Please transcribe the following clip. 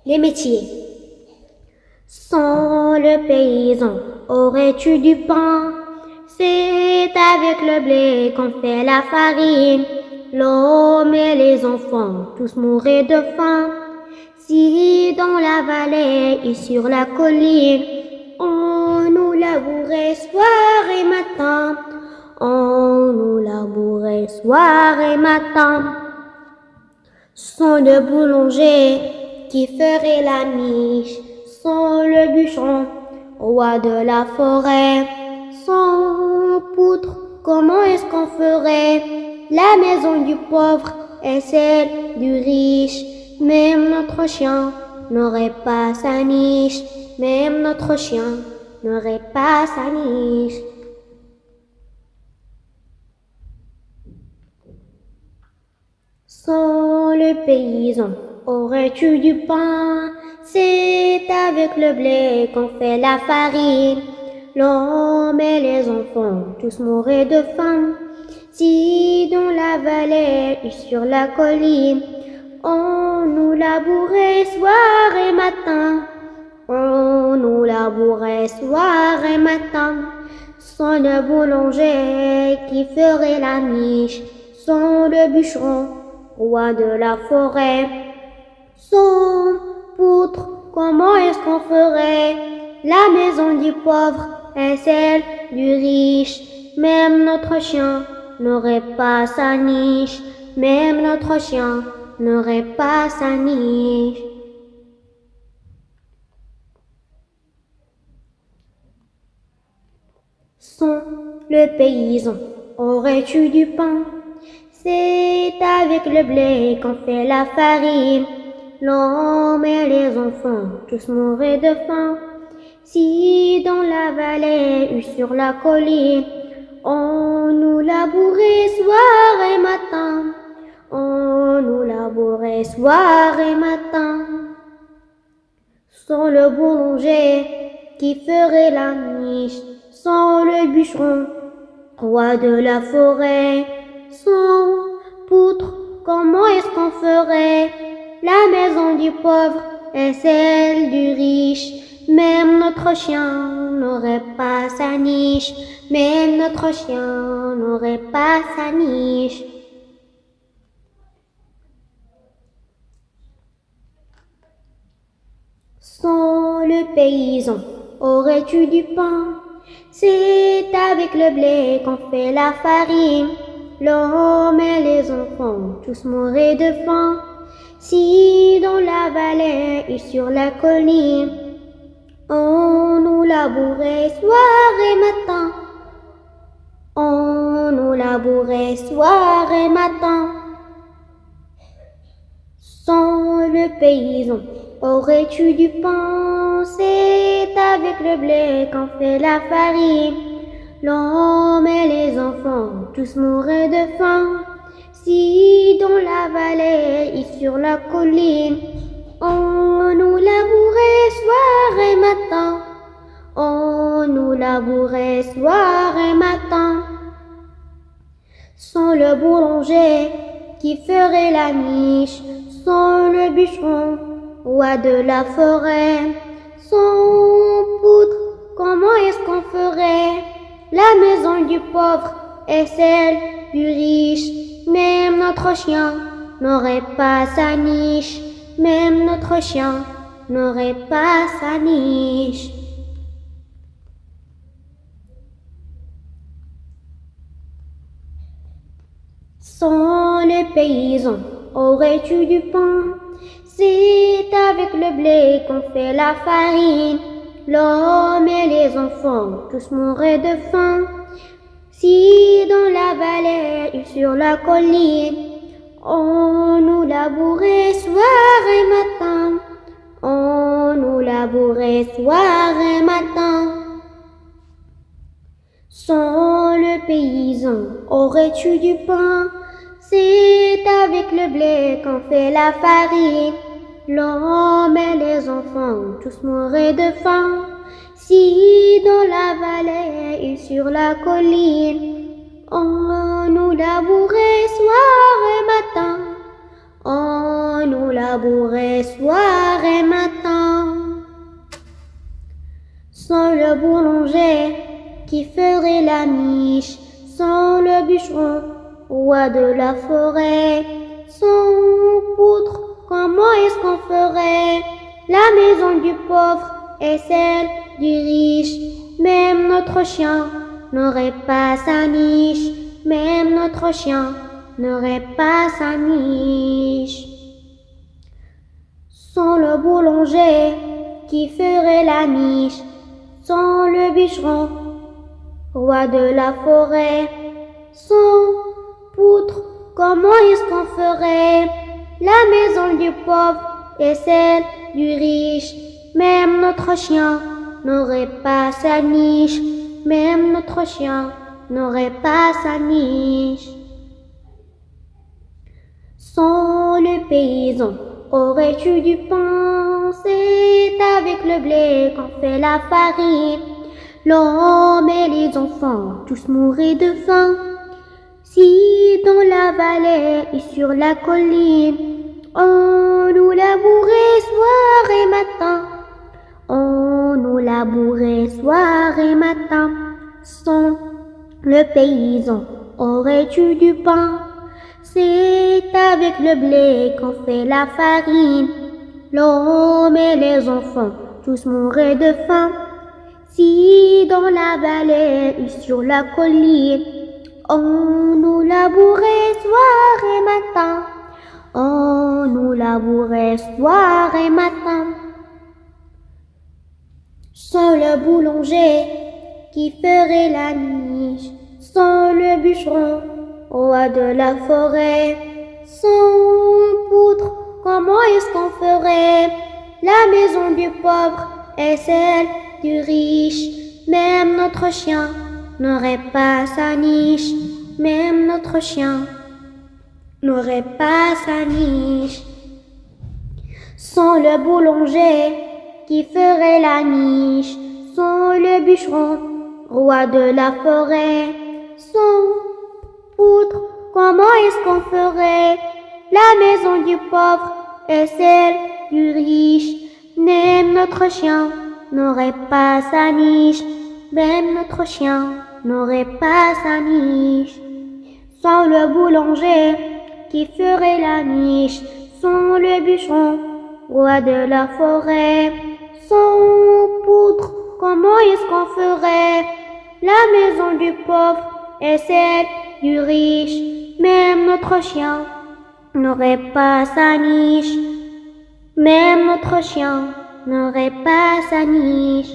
Les métiers. Sans le paysan, aurais-tu du pain? C'est avec le blé qu'on fait la farine. L'homme et les enfants, tous mouraient de faim. Si dans la vallée et sur la colline, on nous labourait soir et matin. On nous labourait soir et matin. Sans le boulanger qui ferait la miche, sans le bûcheron, roi de la forêt, sans poutre, comment est-ce qu'on ferait la maison du pauvre et celle du riche? Même notre chien n'aurait pas sa niche, même notre chien n'aurait pas sa niche. Sans le paysan, aurais-tu du pain? C'est avec le blé qu'on fait la farine. L'homme et les enfants, tous mouraient de faim. Si dans la vallée et sur la colline, on nous labourait soir et matin. On nous labourait soir et matin. Sans le boulanger qui ferait la miche, sans le bûcheron, roi de la forêt, sans poutre, comment est-ce qu'on ferait la maison du pauvre et celle du riche? Même notre chien n'aurait pas sa niche, même notre chien n'aurait pas sa niche. Sans le paysan, aurais-tu du pain? C'est avec le blé qu'on fait la farine. L'homme et les enfants, tous mouraient de faim. Si dans la vallée ou sur la colline, on nous labourait soir et matin. On nous labourait soir et matin. Sans le boulanger qui ferait la miche, sans le bûcheron, roi de la forêt, sans poutre, comment est-ce qu'on ferait la maison du pauvre et celle du riche? Même notre chien n'aurait pas sa niche, même notre chien n'aurait pas sa niche. Sans le paysan, aurais-tu du pain? C'est avec le blé qu'on fait la farine. L'homme et les enfants, tous mouraient de faim. Si dans la vallée et sur la colline, on nous labourait soir et matin. On nous labourait soir et matin. Sans le paysan, aurais-tu du pain? C'est avec le blé qu'on fait la farine. L'homme et les enfants, tous mouraient de faim. Si dans la vallée et sur la colline, on nous labourait soir et matin. On nous labourait soir et matin. Sans le boulanger qui ferait la miche, sans le bûcheron, roi de la forêt, sans poutre, comment est-ce qu'on ferait la maison du pauvre et celle du riche? Même notre chien n'aurait pas sa niche, même notre chien n'aurait pas sa niche. Sans le paysan, aurais-tu du pain? C'est avec le blé qu'on fait la farine. L'homme et les enfants, tous mouraient de faim. Si dans la vallée et sur la colline, on nous labourait soir et matin. On nous labourait soir et matin. Sans le paysan, aurais-tu du pain? C'est avec le blé qu'on fait la farine. L'homme et les enfants, tous mouraient de faim. Si dans la vallée et sur la colline, on nous labourait soir et matin. On nous labourait soir et matin. Sans le boulanger qui ferait la miche, sans le bûcheron, roi de la forêt, sans poutre, comment est-ce qu'on ferait la maison du pauvre et celle du riche? Même notre chien n'aurait pas sa niche, même notre chien n'aurait pas sa niche. Sans le boulanger qui ferait la miche, sans le bûcheron, roi de la forêt, sans poutre, comment est-ce qu'on ferait la maison du pauvre et celle du riche? Même notre chien n'aurait pas sa niche, même notre chien n'aurait pas sa niche. Sans le paysan, aurais-tu du pain? C'est avec le blé qu'on fait la farine. L'homme et les enfants, tous mouraient de faim. Si dans la vallée et sur la colline, on nous labourait soir et matin, on nous labourait soir et matin. Sans le paysan, aurais-tu du pain? C'est avec le blé qu'on fait la farine. L'homme et les enfants, tous mouraient de faim. Si dans la vallée et sur la colline, on nous labourait soir et matin, on nous labourait soir et matin. Sans le boulanger qui ferait la niche, sans le bûcheron, roi de la forêt, sans poutre, comment est-ce qu'on ferait la maison du pauvre et celle du riche? Même notre chien n'aurait pas sa niche, même notre chien n'aurait pas sa niche. Sans le boulanger qui ferait la niche, sans le bûcheron, roi de la forêt, sans poutre, comment est-ce qu'on ferait la maison du pauvre et celle du riche? Même notre chien n'aurait pas sa niche, même notre chien n'aurait pas sa niche. Sans le boulanger qui ferait la niche, sans le bûcheron, roi de la forêt, sans poutre, comment est-ce qu'on ferait la maison du pauvre et celle du riche? Même notre chien n'aurait pas sa niche, même notre chien n'aurait pas sa niche.